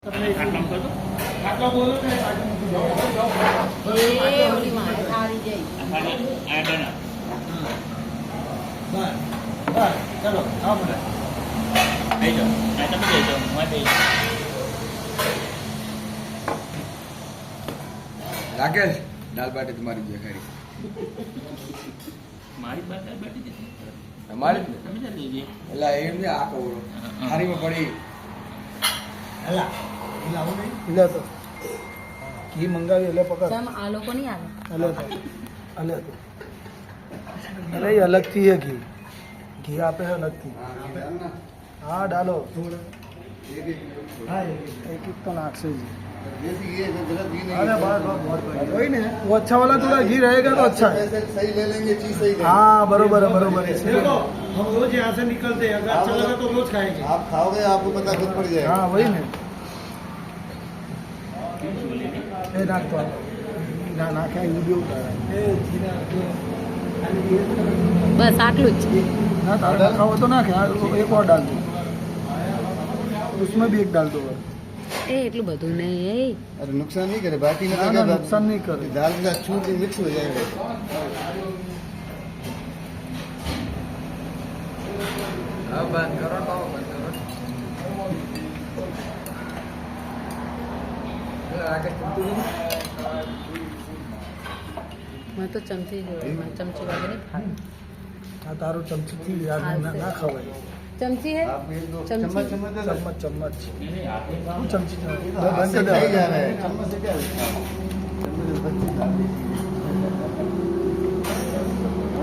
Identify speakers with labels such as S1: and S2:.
S1: આટલા બોલો ને
S2: એ ઓલી મારે થાળી જઈ
S1: ચલો આવો મને
S3: આવી જાઓ તમે જઈ જાઓ હું જઈ
S4: રાકેશ દાલ બાટી તમારી જે ખરી
S3: મારી પાસે બેઠી જશે
S4: અમારી
S3: તમે જલ્દી જઈએ
S4: એટલે એમ ને આ કહું હારીમાં પડી
S1: હલા લાવો નહીં
S5: લે તો ઘી મંગાવી એટલે પકડ
S2: ચમ આ લોકો નહીં આવે
S5: હલે તો હલે તો અરે એ અલગથી હે ઘી ઘી આપે છે અલગથી હા ડાલો હા एक तो नाक्से जी अरे बात बहुत वही ना वो अच्छा वाला थोड़ा घी रहेगा तो अच्छा है
S6: सही ले लेंगे चीज सही
S5: हाँ बरोबर है बरोबर है
S1: देखो हम रोज यहाँ से निकलते हैं अगर अच्छा लगा तो रोज खाएंगे
S6: आप खाओगे आपको पता खुद पड़ जाएगा
S5: हाँ वही ना ए नाक तो ना ना क्या वीडियो ए जीना
S2: બસ આટલું જ
S5: ना तारा खाओ तो ना क्या एक और डाल दो उसमें भी एक डाल दो
S2: એ એટલું બધું નહીં
S6: अरे नुकसान नहीं करे बाकी
S5: ना ना नुकसान नहीं करे
S6: दाल के साथ छूट मिक्स हो जाएगा
S4: હા બંધ કરો તો બંધ કરો રાકેશ તું
S2: મેં તો ચમચી જોડે મને ચમચી વગર નહીં ખાય
S5: हाँ तारो चमची थी यार ना ना खवाई
S2: ચમચી હે
S6: आप एक दो
S2: चमची।
S6: चम्मच चम्मच दे दो।
S5: चम्मच चम्मच
S3: આપે
S5: वो चमची
S6: हाथ से खाई जा रहा है चम्मच से क्या चम्मच से बच्चे डाल दीजिए